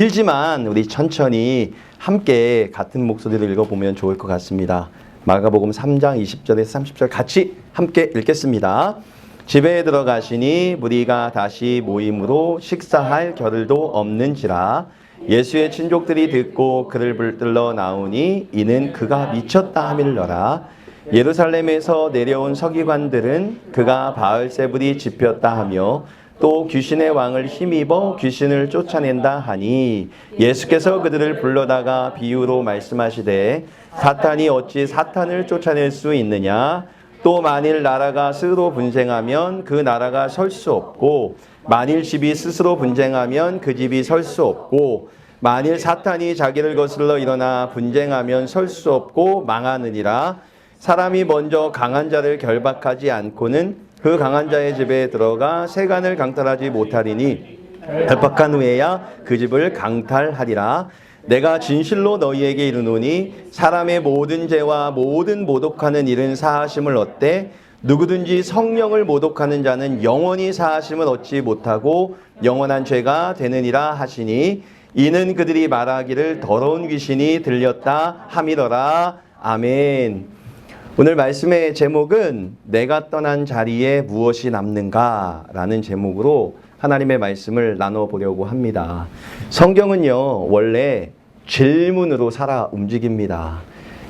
길지만 우리 천천히 함께 같은 목소리로 읽어보면 좋을 것 같습니다. 마가복음 3장 20절에서 30절 같이 함께 읽겠습니다. 집에 들어가시니 무리가 다시 모임으로 식사할 겨를도 없는지라. 예수의 친족들이 듣고 그를 붙들러 나오니 이는 그가 미쳤다 하밀러라. 예루살렘에서 내려온 서기관들은 그가 바알세불이 집혔다 하며 또 귀신의 왕을 힘입어 귀신을 쫓아낸다 하니 예수께서 그들을 불러다가 비유로 말씀하시되 사탄이 어찌 사탄을 쫓아낼 수 있느냐. 또 만일 나라가 스스로 분쟁하면 그 나라가 설 수 없고 만일 집이 스스로 분쟁하면 그 집이 설 수 없고 만일 사탄이 자기를 거슬러 일어나 분쟁하면 설 수 없고 망하느니라. 사람이 먼저 강한 자를 결박하지 않고는 그 강한 자의 집에 들어가 세간을 강탈하지 못하리니 결박한 후에야 그 집을 강탈하리라. 내가 진실로 너희에게 이르노니 사람의 모든 죄와 모든 모독하는 일은 사하심을 얻되 누구든지 성령을 모독하는 자는 영원히 사하심을 얻지 못하고 영원한 죄가 되느니라 하시니 이는 그들이 말하기를 더러운 귀신이 들렸다 함이더라. 아멘. 오늘 말씀의 제목은 내가 떠난 자리에 무엇이 남는가 라는 제목으로 하나님의 말씀을 나눠보려고 합니다. 성경은요, 원래 질문으로 살아 움직입니다.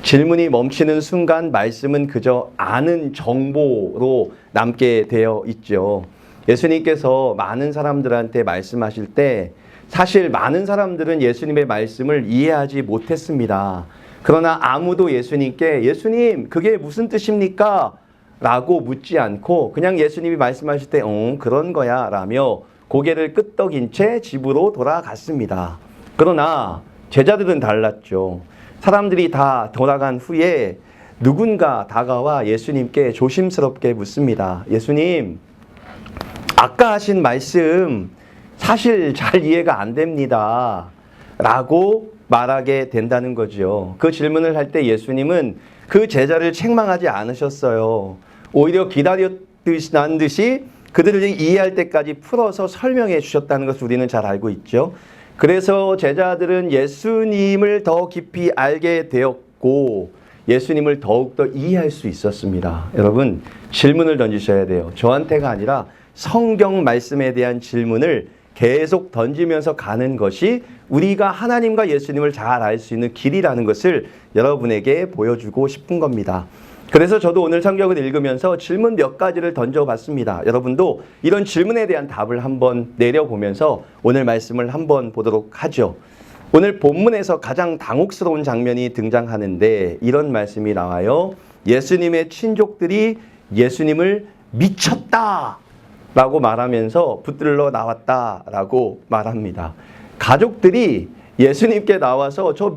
질문이 멈추는 순간 말씀은 그저 아는 정보로 남게 되어 있죠. 예수님께서 많은 사람들한테 말씀하실 때 사실 많은 사람들은 예수님의 말씀을 이해하지 못했습니다. 그러나 아무도 예수님께 예수님 그게 무슨 뜻입니까? 라고 묻지 않고 그냥 예수님이 말씀하실 때 그런 거야 라며 고개를 끄덕인 채 집으로 돌아갔습니다. 그러나 제자들은 달랐죠. 사람들이 다 돌아간 후에 누군가 다가와 예수님께 조심스럽게 묻습니다. 예수님, 아까 하신 말씀 사실 잘 이해가 안 됩니다. 라고 말하게 된다는 거죠. 그 질문을 할 때 예수님은 그 제자를 책망하지 않으셨어요. 오히려 기다렸던 듯이 그들을 이해할 때까지 풀어서 설명해 주셨다는 것을 우리는 잘 알고 있죠. 그래서 제자들은 예수님을 더 깊이 알게 되었고 예수님을 더욱더 이해할 수 있었습니다. 여러분, 질문을 던지셔야 돼요. 저한테가 아니라 성경 말씀에 대한 질문을 계속 던지면서 가는 것이 우리가 하나님과 예수님을 잘 알 수 있는 길이라는 것을 여러분에게 보여주고 싶은 겁니다. 그래서 저도 오늘 성경을 읽으면서 질문 몇 가지를 던져봤습니다. 여러분도 이런 질문에 대한 답을 한번 내려보면서 오늘 말씀을 한번 보도록 하죠. 오늘 본문에서 가장 당혹스러운 장면이 등장하는데 이런 말씀이 나와요. 예수님의 친족들이 예수님을 미쳤다 라고 말하면서 붙들러 나왔다 라고 말합니다. 가족들이 예수님께 나와서 저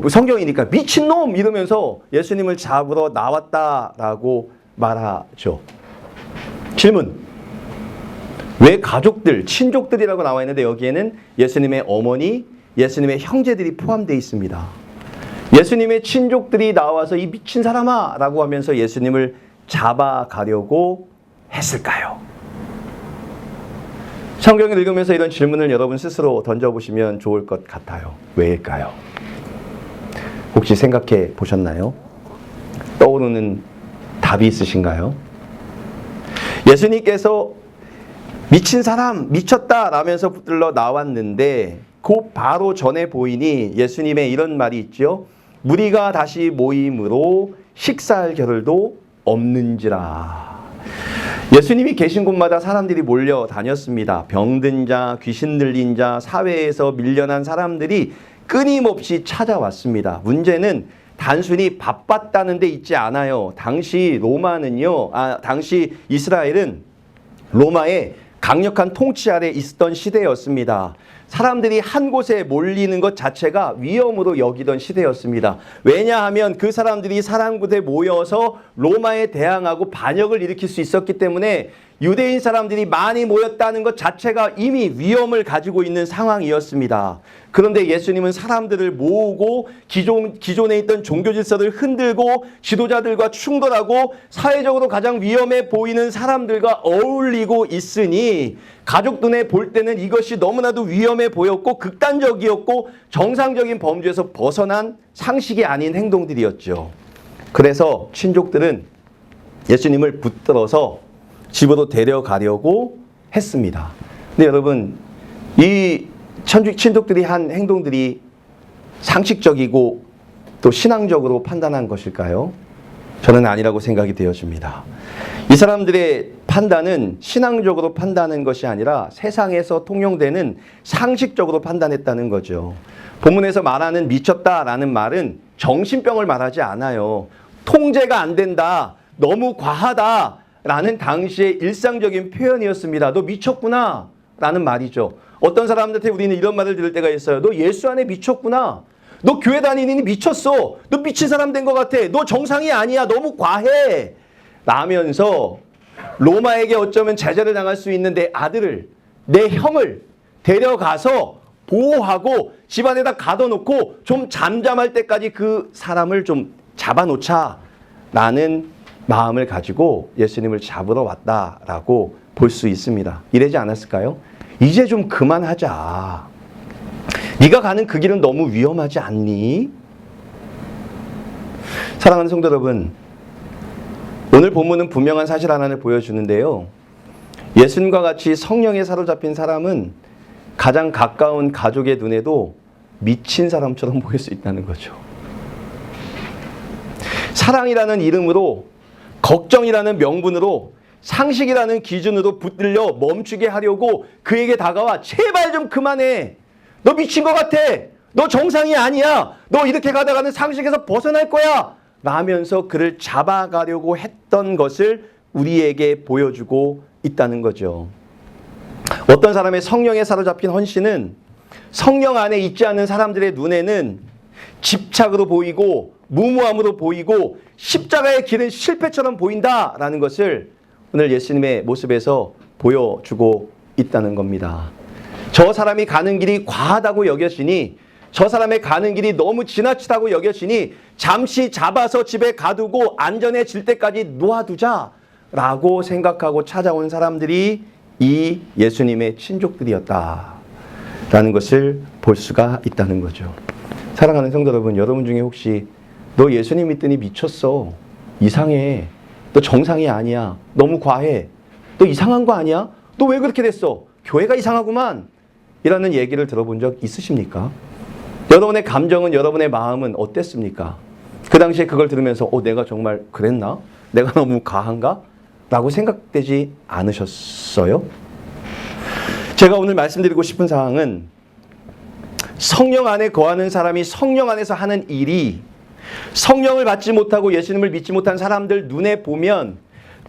성경이니까 미친놈 이러면서 예수님을 잡으러 나왔다 라고 말하죠. 질문, 왜 가족들, 친족들이라고 나와 있는데 여기에는 예수님의 어머니, 예수님의 형제들이 포함되어 있습니다. 예수님의 친족들이 나와서 이 미친 사람아 라고 하면서 예수님을 잡아가려고 했을까요? 성경을 읽으면서 이런 질문을 여러분 스스로 던져보시면 좋을 것 같아요. 왜일까요? 혹시 생각해 보셨나요? 떠오르는 답이 있으신가요? 예수님께서 미친 사람, 미쳤다 라면서 붙들러 나왔는데 그 바로 전에 보이니 예수님의 이런 말이 있죠. 무리가 다시 모임으로 식사할 겨를도 없는지라. 예수님이 계신 곳마다 사람들이 몰려다녔습니다. 병든 자, 귀신 들린 자, 사회에서 밀려난 사람들이 끊임없이 찾아왔습니다. 문제는 단순히 바빴다는 데 있지 않아요. 당시 이스라엘은 로마의 강력한 통치 아래 있었던 시대였습니다. 사람들이 한 곳에 몰리는 것 자체가 위험으로 여기던 시대였습니다. 왜냐하면 그 사람들이 사람구에 모여서 로마에 대항하고 반역을 일으킬 수 있었기 때문에 유대인 사람들이 많이 모였다는 것 자체가 이미 위험을 가지고 있는 상황이었습니다. 그런데 예수님은 사람들을 모으고 기존에 있던 종교 질서를 흔들고 지도자들과 충돌하고 사회적으로 가장 위험해 보이는 사람들과 어울리고 있으니 가족 눈에 볼 때는 이것이 너무나도 위험해 보였고 극단적이었고 정상적인 범주에서 벗어난 상식이 아닌 행동들이었죠. 그래서 친족들은 예수님을 붙들어서 집으로 데려가려고 했습니다. 근데 여러분, 이 친족들이 한 행동들이 상식적이고 또 신앙적으로 판단한 것일까요? 저는 아니라고 생각이 되어집니다. 이 사람들의 판단은 신앙적으로 판단한 것이 아니라 세상에서 통용되는 상식적으로 판단했다는 거죠. 본문에서 말하는 미쳤다라는 말은 정신병을 말하지 않아요. 통제가 안 된다, 너무 과하다라는 당시의 일상적인 표현이었습니다. 너 미쳤구나 라는 말이죠. 어떤 사람들한테 우리는 이런 말을 들을 때가 있어요. 너 예수 안에 미쳤구나. 너 교회 다니니 미쳤어. 너 미친 사람 된 것 같아. 너 정상이 아니야. 너무 과해. 라면서 로마에게 어쩌면 제재를 당할 수 있는 내 아들을, 내 형을 데려가서 보호하고 집안에다 가둬놓고 좀 잠잠할 때까지 그 사람을 좀 잡아놓자라는 마음을 가지고 예수님을 잡으러 왔다라고 볼 수 있습니다. 이러지 않았을까요? 이제 좀 그만하자. 네가 가는 그 길은 너무 위험하지 않니? 사랑하는 성도 여러분, 오늘 본문은 분명한 사실 하나를 보여주는데요. 예수님과 같이 성령에 사로잡힌 사람은 가장 가까운 가족의 눈에도 미친 사람처럼 보일 수 있다는 거죠. 사랑이라는 이름으로, 걱정이라는 명분으로, 상식이라는 기준으로 붙들려 멈추게 하려고 그에게 다가와 제발 좀 그만해. 너 미친 것 같아. 너 정상이 아니야. 너 이렇게 가다가는 상식에서 벗어날 거야. 라면서 그를 잡아가려고 했던 것을 우리에게 보여주고 있다는 거죠. 어떤 사람의 성령에 사로잡힌 헌신은 성령 안에 있지 않은 사람들의 눈에는 집착으로 보이고 무모함으로 보이고 십자가의 길은 실패처럼 보인다라는 것을 오늘 예수님의 모습에서 보여주고 있다는 겁니다. 저 사람이 가는 길이 과하다고 여겨지니, 저 사람의 가는 길이 너무 지나치다고 여겨지니 잠시 잡아서 집에 가두고 안전해질 때까지 놓아두자라고 생각하고 찾아온 사람들이 이 예수님의 친족들이었다라는 것을 볼 수가 있다는 거죠. 사랑하는 성도 여러분, 여러분 중에 혹시 너 예수님 믿더니 미쳤어, 이상해, 너 정상이 아니야, 너무 과해, 너 이상한 거 아니야? 너 왜 그렇게 됐어? 교회가 이상하구만 이라는 얘기를 들어본 적 있으십니까? 여러분의 감정은, 여러분의 마음은 어땠습니까? 그 당시에 그걸 들으면서 내가 정말 그랬나? 내가 너무 과한가? 라고 생각되지 않으셨어요? 제가 오늘 말씀드리고 싶은 사항은 성령 안에 거하는 사람이 성령 안에서 하는 일이 성령을 받지 못하고 예수님을 믿지 못한 사람들 눈에 보면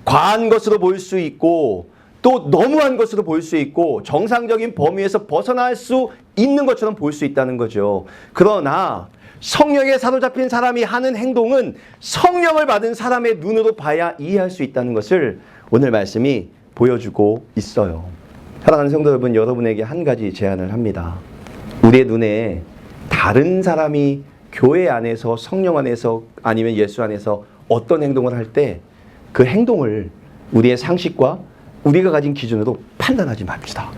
과한 것으로 보일 수 있고 또 너무한 것으로 보일 수 있고 정상적인 범위에서 벗어날 수 있는 것처럼 보일 수 있다는 거죠. 그러나 성령에 사로잡힌 사람이 하는 행동은 성령을 받은 사람의 눈으로 봐야 이해할 수 있다는 것을 오늘 말씀이 보여주고 있어요. 사랑하는 성도 여러분, 여러분에게 한 가지 제안을 합니다. 우리의 눈에 다른 사람이 교회 안에서, 성령 안에서, 아니면 예수 안에서 어떤 행동을 할 때 그 행동을 우리의 상식과 우리가 가진 기준으로 판단하지 맙시다.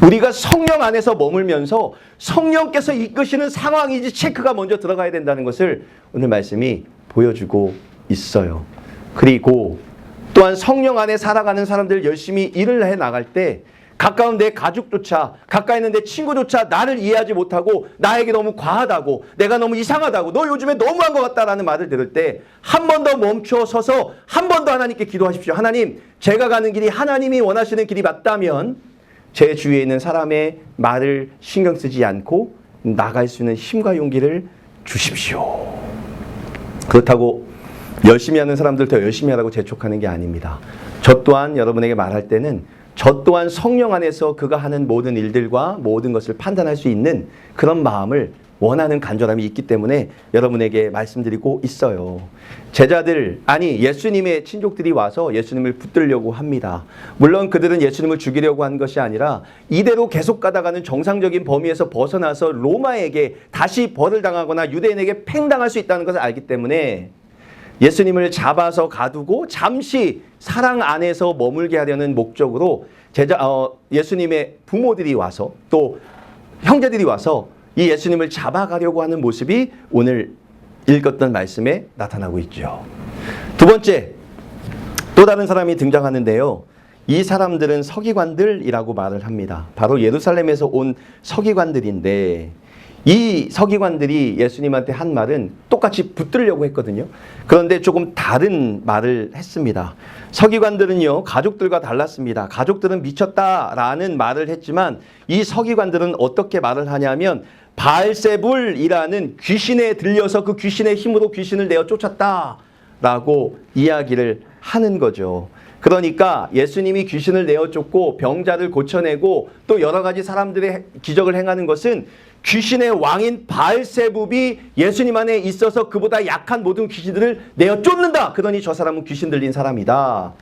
우리가 성령 안에서 머물면서 성령께서 이끄시는 상황이지 체크가 먼저 들어가야 된다는 것을 오늘 말씀이 보여주고 있어요. 그리고 또한 성령 안에 살아가는 사람들 열심히 일을 해 나갈 때 가까운 내 가족조차, 가까이 있는 내 친구조차 나를 이해하지 못하고 나에게 너무 과하다고, 내가 너무 이상하다고, 너 요즘에 너무한 것 같다라는 말을 들을 때 한 번 더 멈춰 서서 한 번 더 하나님께 기도하십시오. 하나님, 제가 가는 길이 하나님이 원하시는 길이 맞다면 제 주위에 있는 사람의 말을 신경 쓰지 않고 나갈 수 있는 힘과 용기를 주십시오. 그렇다고 열심히 하는 사람들 더 열심히 하라고 재촉하는 게 아닙니다. 저 또한 여러분에게 말할 때는 저 또한 성령 안에서 그가 하는 모든 일들과 모든 것을 판단할 수 있는 그런 마음을 원하는 간절함이 있기 때문에 여러분에게 말씀드리고 있어요. 제자들, 아니 예수님의 친족들이 와서 예수님을 붙들려고 합니다. 물론 그들은 예수님을 죽이려고 한 것이 아니라 이대로 계속 가다가는 정상적인 범위에서 벗어나서 로마에게 다시 벌을 당하거나 유대인에게 팽당할 수 있다는 것을 알기 때문에 예수님을 잡아서 가두고 잠시 사랑 안에서 머물게 하려는 목적으로 예수님의 부모들이 와서 또 형제들이 와서 이 예수님을 잡아가려고 하는 모습이 오늘 읽었던 말씀에 나타나고 있죠. 두 번째, 또 다른 사람이 등장하는데요. 이 사람들은 서기관들이라고 말을 합니다. 바로 예루살렘에서 온 서기관들인데 이 서기관들이 예수님한테 한 말은 똑같이 붙들려고 했거든요. 그런데 조금 다른 말을 했습니다. 서기관들은요, 가족들과 달랐습니다. 가족들은 미쳤다라는 말을 했지만 이 서기관들은 어떻게 말을 하냐면 바알세불이라는 귀신에 들려서 그 귀신의 힘으로 귀신을 내어 쫓았다라고 이야기를 하는 거죠. 그러니까 예수님이 귀신을 내어 쫓고 병자를 고쳐내고 또 여러 가지 사람들의 기적을 행하는 것은 귀신의 왕인 바알세불이 예수님 안에 있어서 그보다 약한 모든 귀신들을 내어 쫓는다. 그러니 저 사람은 귀신 들린 사람이다.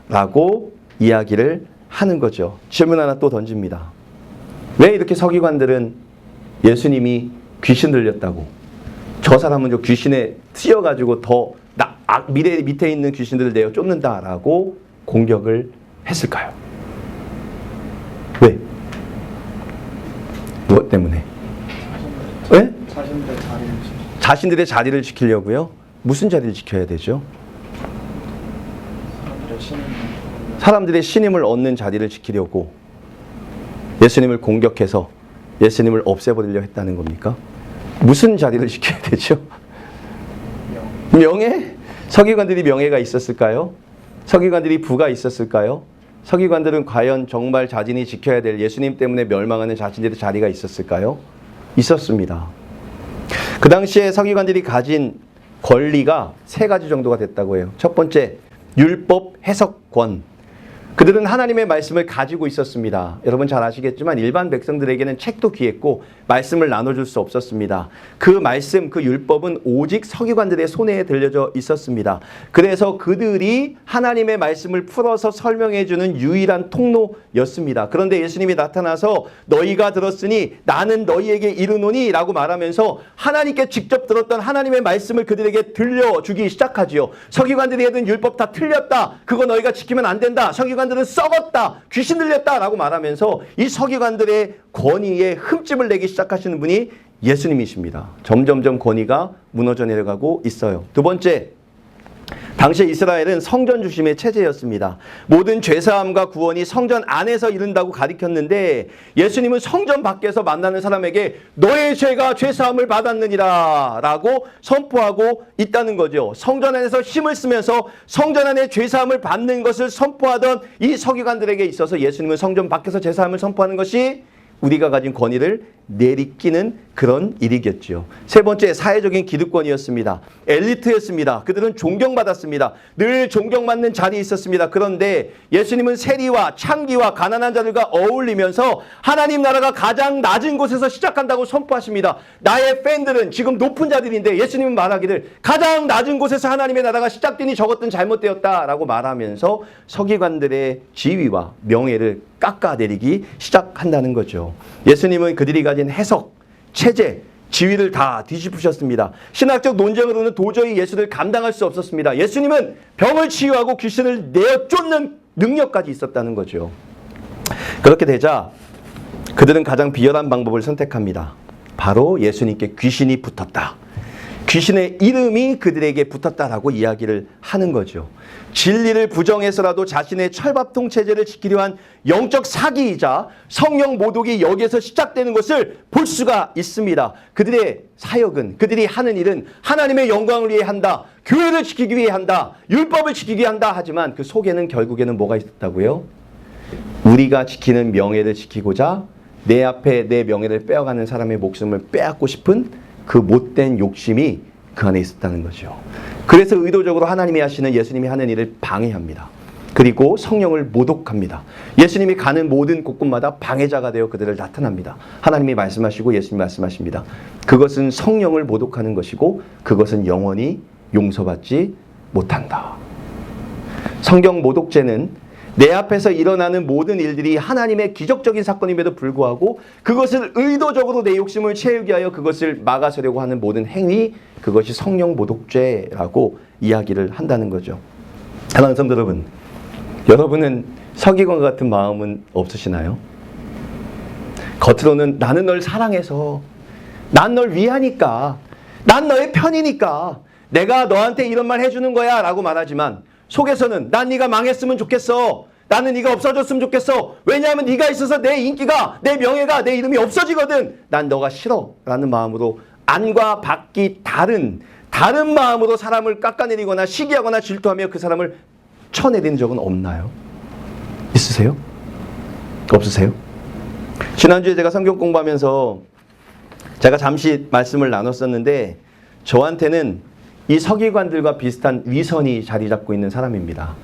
라고 이야기를 하는 거죠. 질문 하나 또 던집니다. 왜 이렇게 서기관들은 예수님이 귀신 들렸다고 저 사람은 저 귀신에 튀어가지고 더 미래 밑에 있는 귀신들을 내어 쫓는다라고 공격을 했을까요? 왜? 무엇 때문에? 왜? 자신들의 자리를 지키려고요? 무슨 자리를 지켜야 되죠? 사람들의 신임을 얻는 자리를 지키려고 예수님을 공격해서 예수님을 없애버리려 했다는 겁니까? 무슨 자리를 지켜야 되죠? 명예? 서기관들이 명예가 있었을까요? 서기관들이 부가 있었을까요? 서기관들은 과연 정말 자신이 지켜야 될 예수님 때문에 멸망하는 자신들의 자리가 있었을까요? 있었습니다. 그 당시에 서기관들이 가진 권리가 세 가지 정도가 됐다고 해요. 첫 번째, 율법 해석권. 그들은 하나님의 말씀을 가지고 있었습니다. 여러분 잘 아시겠지만 일반 백성들에게는 책도 귀했고 말씀을 나눠줄 수 없었습니다. 그 말씀, 그 율법은 오직 서기관들의 손에 들려져 있었습니다. 그래서 그들이 하나님의 말씀을 풀어서 설명해주는 유일한 통로였습니다. 그런데 예수님이 나타나서 너희가 들었으니 나는 너희에게 이르노니 라고 말하면서 하나님께 직접 들었던 하나님의 말씀을 그들에게 들려주기 시작하지요. 서기관들이 하던 율법 다 틀렸다. 그거 너희가 지키면 안 된다. 서기관들은 썩었다. 귀신 들렸다라고 말하면서 이 서기관들의 권위에 흠집을 내기 시작하시는 분이 예수님이십니다. 점점점 권위가 무너져 내려가고 있어요. 두 번째, 당시 이스라엘은 성전 중심의 체제였습니다. 모든 죄사함과 구원이 성전 안에서 이른다고 가르쳤는데 예수님은 성전 밖에서 만나는 사람에게 너의 죄가 죄사함을 받았느니라 라고 선포하고 있다는 거죠. 성전 안에서 힘을 쓰면서 성전 안에 죄사함을 받는 것을 선포하던 이 서기관들에게 있어서 예수님은 성전 밖에서 죄사함을 선포하는 것이 우리가 가진 권위를 내리끼는 그런 일이겠죠. 세 번째, 사회적인 기득권이었습니다. 엘리트였습니다. 그들은 존경받았습니다. 늘 존경받는 자리에 있었습니다. 그런데 예수님은 세리와 창기와 가난한 자들과 어울리면서 하나님 나라가 가장 낮은 곳에서 시작한다고 선포하십니다. 나의 팬들은 지금 높은 자들인데 예수님은 말하기를 가장 낮은 곳에서 하나님의 나라가 시작되니 저것은 잘못되었다라고 말하면서 서기관들의 지위와 명예를 깎아내리기 시작한다는 거죠. 예수님은 그들이 가진 해석, 체제, 지위를 다 뒤집으셨습니다. 신학적 논쟁으로는 도저히 예수를 감당할 수 없었습니다. 예수님은 병을 치유하고 귀신을 내어 쫓는 능력까지 있었다는 거죠. 그렇게 되자 그들은 가장 비열한 방법을 선택합니다. 바로 예수님께 귀신이 붙었다. 귀신의 이름이 그들에게 붙었다라고 이야기를 하는 거죠. 진리를 부정해서라도 자신의 철밥통 체제를 지키려 한 영적 사기이자 성령 모독이 여기에서 시작되는 것을 볼 수가 있습니다. 그들의 사역은, 그들이 하는 일은 하나님의 영광을 위해 한다. 교회를 지키기 위해 한다. 율법을 지키기 위해 한다. 하지만 그 속에는 결국에는 뭐가 있었다고요? 우리가 지키는 명예를 지키고자 내 앞에 내 명예를 빼앗가는 사람의 목숨을 빼앗고 싶은 그 못된 욕심이 그 안에 있었다는 거죠. 그래서 의도적으로 하나님이 하시는 예수님이 하는 일을 방해합니다. 그리고 성령을 모독합니다. 예수님이 가는 모든 곳곳마다 방해자가 되어 그들을 나타납니다. 하나님이 말씀하시고 예수님이 말씀하십니다. 그것은 성령을 모독하는 것이고 그것은 영원히 용서받지 못한다. 성경 모독죄는 내 앞에서 일어나는 모든 일들이 하나님의 기적적인 사건임에도 불구하고 그것을 의도적으로 내 욕심을 채우기 위하여 그것을 막아서려고 하는 모든 행위, 그것이 성령 모독죄라고 이야기를 한다는 거죠. 사랑하는 성도 여러분, 여러분은 서기관과 같은 마음은 없으시나요? 겉으로는 나는 널 사랑해서, 난 널 위하니까, 난 너의 편이니까 내가 너한테 이런 말 해주는 거야 라고 말하지만 속에서는 난 네가 망했으면 좋겠어. 나는 네가 없어졌으면 좋겠어. 왜냐하면 네가 있어서 내 인기가, 내 명예가, 내 이름이 없어지거든. 난 너가 싫어 라는 마음으로 안과 밖이 다른 마음으로 사람을 깎아내리거나 시기하거나 질투하며 그 사람을 쳐내리는 적은 없나요? 있으세요? 없으세요? 지난주에 제가 성경 공부하면서 제가 잠시 말씀을 나눴었는데 저한테는 이 서기관들과 비슷한 위선이 자리 잡고 있는 사람입니다.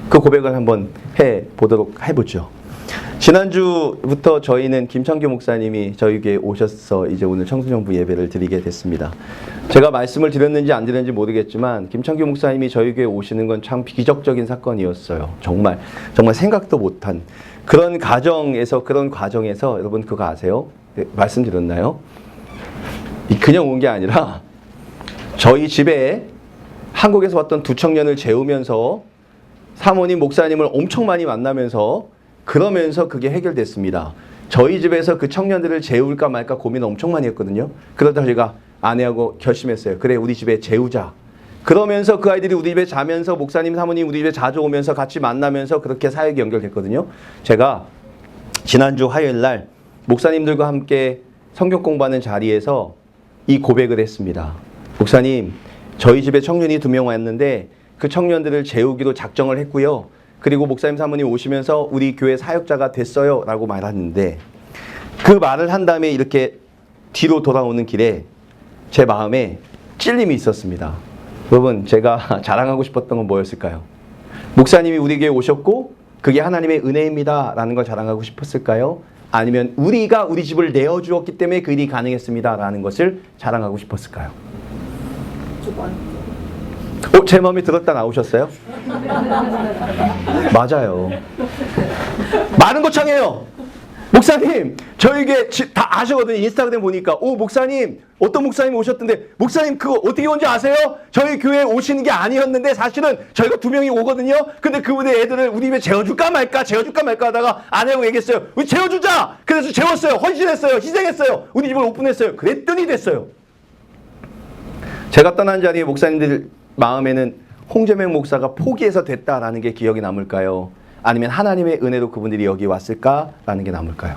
그 고백을 한번 해보죠. 지난주부터 저희는 김창규 목사님이 저희 교회에 오셔서 이제 오늘 청소년부 예배를 드리게 됐습니다. 제가 말씀을 드렸는지 안 드렸는지 모르겠지만 김창규 목사님이 저희 교회에 오시는 건 참 기적적인 사건이었어요. 정말 생각도 못한 그런 과정에서 여러분 그거 아세요? 말씀드렸나요? 그냥 온 게 아니라 저희 집에 한국에서 왔던 두 청년을 재우면서 사모님, 목사님을 엄청 많이 만나면서 그러면서 그게 해결됐습니다. 저희 집에서 그 청년들을 재울까 말까 고민을 엄청 많이 했거든요. 그러다 저희가 아내하고 결심했어요. 그래, 우리 집에 재우자. 그러면서 그 아이들이 우리 집에 자면서 목사님, 사모님 우리 집에 자주 오면서 같이 만나면서 그렇게 사역이 연결됐거든요. 제가 지난주 화요일 날 목사님들과 함께 성경 공부하는 자리에서 이 고백을 했습니다. 목사님, 저희 집에 청년이 2명 왔는데 그 청년들을 재우기로 작정을 했고요. 그리고 목사님 사모님 오시면서 우리 교회 사역자가 됐어요 라고 말하는데 그 말을 한 다음에 이렇게 뒤로 돌아오는 길에 제 마음에 찔림이 있었습니다. 여러분, 제가 자랑하고 싶었던 건 뭐였을까요? 목사님이 우리 교회에 오셨고 그게 하나님의 은혜입니다 라는 걸 자랑하고 싶었을까요? 아니면 우리가 우리 집을 내어주었기 때문에 그 일이 가능했습니다 라는 것을 자랑하고 싶었을까요? 제 마음에 들었다 나오셨어요? 맞아요. 많은 거창해요. 목사님, 저에게 다 아시거든요. 인스타그램 보니까 목사님, 어떤 목사님 오셨던데 목사님 그거 어떻게 온지 아세요? 저희 교회에 오시는 게 아니었는데 사실은 저희가 2명이 오거든요. 근데 그분의 애들을 우리 집에 재워줄까 말까 하다가 아내하고 얘기했어요. 우리 재워주자. 그래서 재웠어요. 헌신했어요. 희생했어요. 우리 집을 오픈했어요. 그랬더니 됐어요. 제가 떠난 자리에 목사님들 마음에는 홍재명 목사가 포기해서 됐다라는 게 기억이 남을까요? 아니면 하나님의 은혜로 그분들이 여기 왔을까라는 게 남을까요?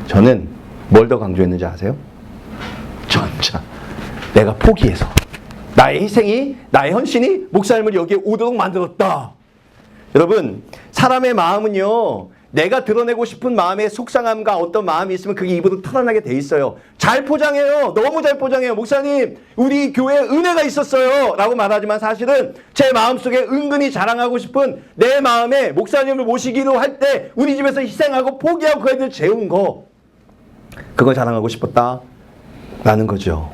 저는 뭘 더 강조했는지 아세요? 전자. 내가 포기해서 나의 희생이, 나의 헌신이 목사님을 여기에 오도록 만들었다. 여러분, 사람의 마음은요, 내가 드러내고 싶은 마음의 속상함과 어떤 마음이 있으면 그게 입으로 털어나게 돼 있어요. 잘 포장해요. 너무 잘 포장해요. 목사님, 우리 교회에 은혜가 있었어요 라고 말하지만 사실은 제 마음속에 은근히 자랑하고 싶은 내 마음에 목사님을 모시기로 할 때 우리 집에서 희생하고 포기하고 그 애들 재운 거, 그걸 자랑하고 싶었다라는 거죠.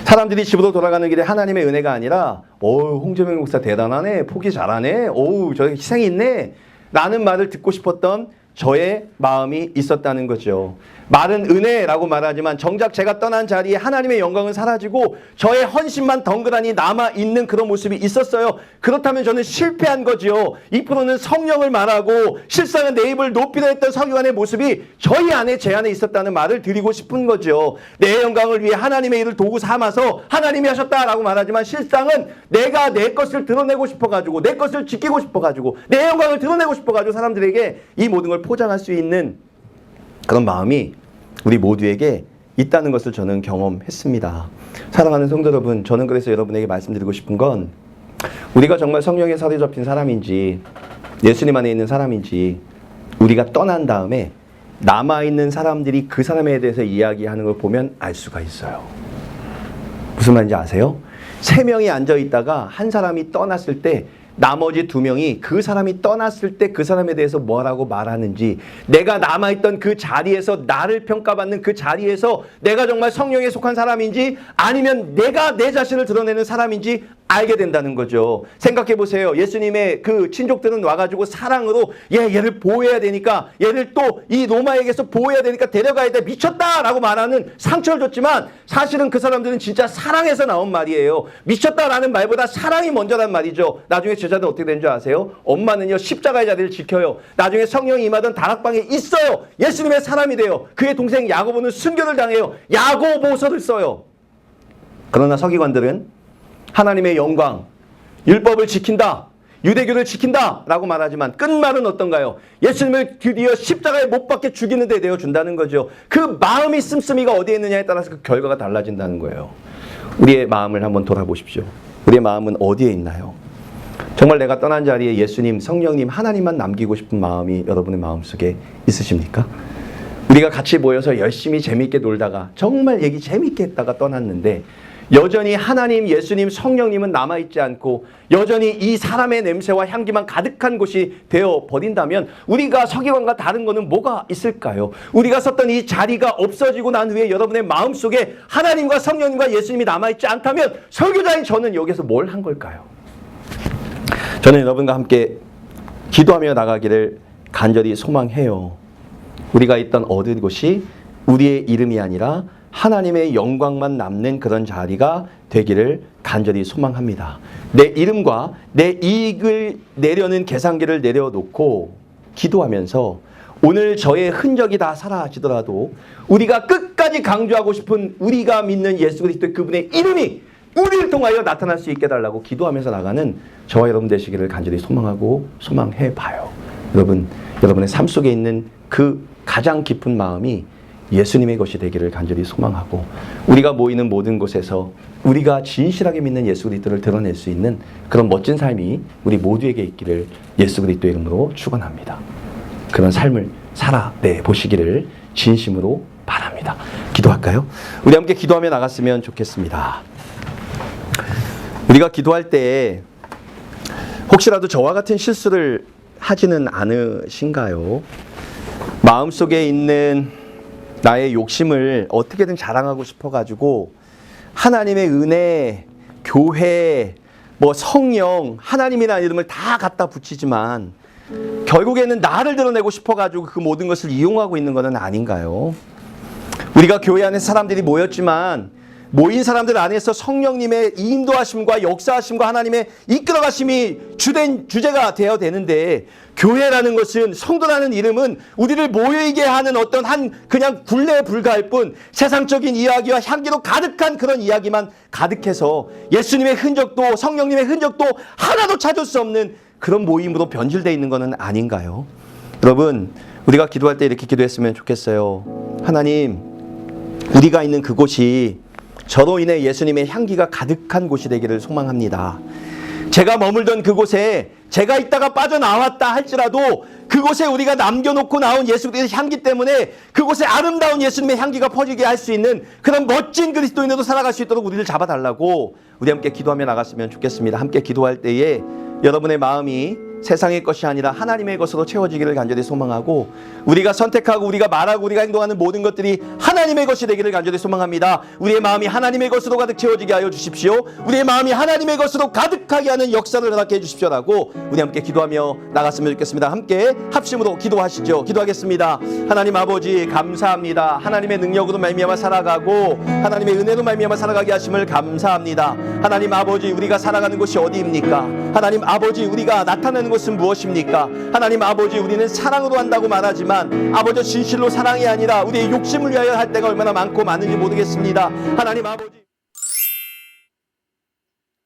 사람들이 집으로 돌아가는 길에 하나님의 은혜가 아니라 홍재명 목사 대단하네, 포기 잘하네, 저기 희생이 있네 라는 말을 듣고 싶었던 저의 마음이 있었다는 거죠. 말은 은혜라고 말하지만 정작 제가 떠난 자리에 하나님의 영광은 사라지고 저의 헌신만 덩그러니 남아있는 그런 모습이 있었어요. 그렇다면 저는 실패한 거죠. 이 프로는 성령을 말하고 실상은 내 입을 높이려 했던 서기관의 모습이 저희 안에, 제 안에 있었다는 말을 드리고 싶은 거죠. 내 영광을 위해 하나님의 일을 도구 삼아서 하나님이 하셨다라고 말하지만 실상은 내가 내 것을 드러내고 싶어가지고, 내 것을 지키고 싶어가지고, 내 영광을 드러내고 싶어가지고 사람들에게 이 모든 걸 포장할 수 있는 그런 마음이 우리 모두에게 있다는 것을 저는 경험했습니다. 사랑하는 성도 여러분, 저는 그래서 여러분에게 말씀드리고 싶은 건 우리가 정말 성령에 사로잡힌 사람인지 예수님 안에 있는 사람인지 우리가 떠난 다음에 남아있는 사람들이 그 사람에 대해서 이야기하는 걸 보면 알 수가 있어요. 무슨 말인지 아세요? 3명이 앉아있다가 한 사람이 떠났을 때 나머지 2명이 그 사람이 떠났을 때 그 사람에 대해서 뭐라고 말하는지, 내가 남아있던 그 자리에서 나를 평가받는 그 자리에서 내가 정말 성령에 속한 사람인지 아니면 내가 내 자신을 드러내는 사람인지 알게 된다는 거죠. 생각해 보세요. 예수님의 그 친족들은 와가지고 사랑으로 얘를 보호해야 되니까, 얘를 또 이 로마에게서 보호해야 되니까 데려가야 돼, 미쳤다라고 말하는 상처를 줬지만 사실은 그 사람들은 진짜 사랑에서 나온 말이에요. 미쳤다라는 말보다 사랑이 먼저란 말이죠. 나중에 제자들 어떻게 된 줄 아세요? 엄마는요 십자가의 자리를 지켜요. 나중에 성령이 임하던 다락방에 있어요. 예수님의 사람이 돼요. 그의 동생 야고보는 순교를 당해요. 야고보서를 써요. 그러나 서기관들은 하나님의 영광, 율법을 지킨다, 유대교를 지킨다 라고 말하지만 끝말은 어떤가요? 예수님을 드디어 십자가에 못 박게 죽이는 데 내어준다는 거죠. 그 마음이 씀씀이가 어디에 있느냐에 따라서 그 결과가 달라진다는 거예요. 우리의 마음을 한번 돌아보십시오. 우리의 마음은 어디에 있나요? 정말 내가 떠난 자리에 예수님, 성령님, 하나님만 남기고 싶은 마음이 여러분의 마음속에 있으십니까? 우리가 같이 모여서 열심히 재미있게 놀다가 정말 얘기 재미있게 했다가 떠났는데 여전히 하나님, 예수님, 성령님은 남아있지 않고 여전히 이 사람의 냄새와 향기만 가득한 곳이 되어버린다면 우리가 서기관과 다른 거는 뭐가 있을까요? 우리가 섰던 이 자리가 없어지고 난 후에 여러분의 마음속에 하나님과 성령님과 예수님이 남아있지 않다면 설교자인 저는 여기서 뭘 한 걸까요? 저는 여러분과 함께 기도하며 나가기를 간절히 소망해요. 우리가 있던 어느 곳이 우리의 이름이 아니라 하나님의 영광만 남는 그런 자리가 되기를 간절히 소망합니다. 내 이름과 내 이익을 내려는 계산기를 내려놓고 기도하면서 오늘 저의 흔적이 다 사라지더라도 우리가 끝까지 강조하고 싶은 우리가 믿는 예수 그리스도의 그분의 이름이 우리를 통하여 나타날 수 있게 해달라고 기도하면서 나가는 저와 여러분 되시기를 간절히 소망하고 소망해봐요. 여러분의 삶 속에 있는 그 가장 깊은 마음이 예수님의 것이 되기를 간절히 소망하고 우리가 모이는 모든 곳에서 우리가 진실하게 믿는 예수 그리스도를 드러낼 수 있는 그런 멋진 삶이 우리 모두에게 있기를 예수 그리스도의 이름으로 축원합니다. 그런 삶을 살아내 보시기를 진심으로 바랍니다. 기도할까요? 우리 함께 기도하며 나갔으면 좋겠습니다. 우리가 기도할 때 혹시라도 저와 같은 실수를 하지는 않으신가요? 마음속에 있는 나의 욕심을 어떻게든 자랑하고 싶어가지고 하나님의 은혜, 교회, 성령, 하나님이라는 이름을 다 갖다 붙이지만 결국에는 나를 드러내고 싶어가지고 그 모든 것을 이용하고 있는 것은 아닌가요? 우리가 교회 안에 사람들이 모였지만 모인 사람들 안에서 성령님의 인도하심과 역사하심과 하나님의 이끌어가심이 주된 주제가 되어야 되는데 교회라는 것은 성도라는 이름은 우리를 모이게 하는 어떤 그냥 굴레에 불과할 뿐 세상적인 이야기와 향기로 가득한 그런 이야기만 가득해서 예수님의 흔적도 성령님의 흔적도 하나도 찾을 수 없는 그런 모임으로 변질되어 있는 것은 아닌가요? 여러분, 우리가 기도할 때 이렇게 기도했으면 좋겠어요. 하나님, 우리가 있는 그곳이 저로 인해 예수님의 향기가 가득한 곳이 되기를 소망합니다. 제가 머물던 그곳에 제가 있다가 빠져나왔다 할지라도 그곳에 우리가 남겨놓고 나온 예수 그리스도의 향기 때문에 그곳에 아름다운 예수님의 향기가 퍼지게 할 수 있는 그런 멋진 그리스도인으로 살아갈 수 있도록 우리를 잡아달라고 우리 함께 기도하며 나갔으면 좋겠습니다. 함께 기도할 때에 여러분의 마음이 세상의 것이 아니라 하나님의 것으로 채워지기를 간절히 소망하고 우리가 선택하고 우리가 말하고 우리가 행동하는 모든 것들이 하나님의 것이 되기를 간절히 소망합니다. 우리의 마음이 하나님의 것으로 가득 채워지게 하여 주십시오. 우리의 마음이 하나님의 것으로 가득하게 하는 역사를 허락해 주십시오라고 우리 함께 기도하며 나갔으면 좋겠습니다. 함께 합심으로 기도하시죠. 기도하겠습니다. 하나님 아버지 감사합니다. 하나님의 능력으로 말미암아 살아가고 하나님의 은혜로 말미암아 살아가게 하심을 감사합니다. 하나님 아버지 우리가 살아가는 곳이 어디입니까? 하나님 아버지 우리가 나타내는 것은 무엇입니까? 하나님 아버지 우리는 사랑으로 한다고 말하지만 아버지 진실로 사랑이 아니라 우리의 욕심을 위하여 할 때가 얼마나 많고 많은지 모르겠습니다. 하나님 아버지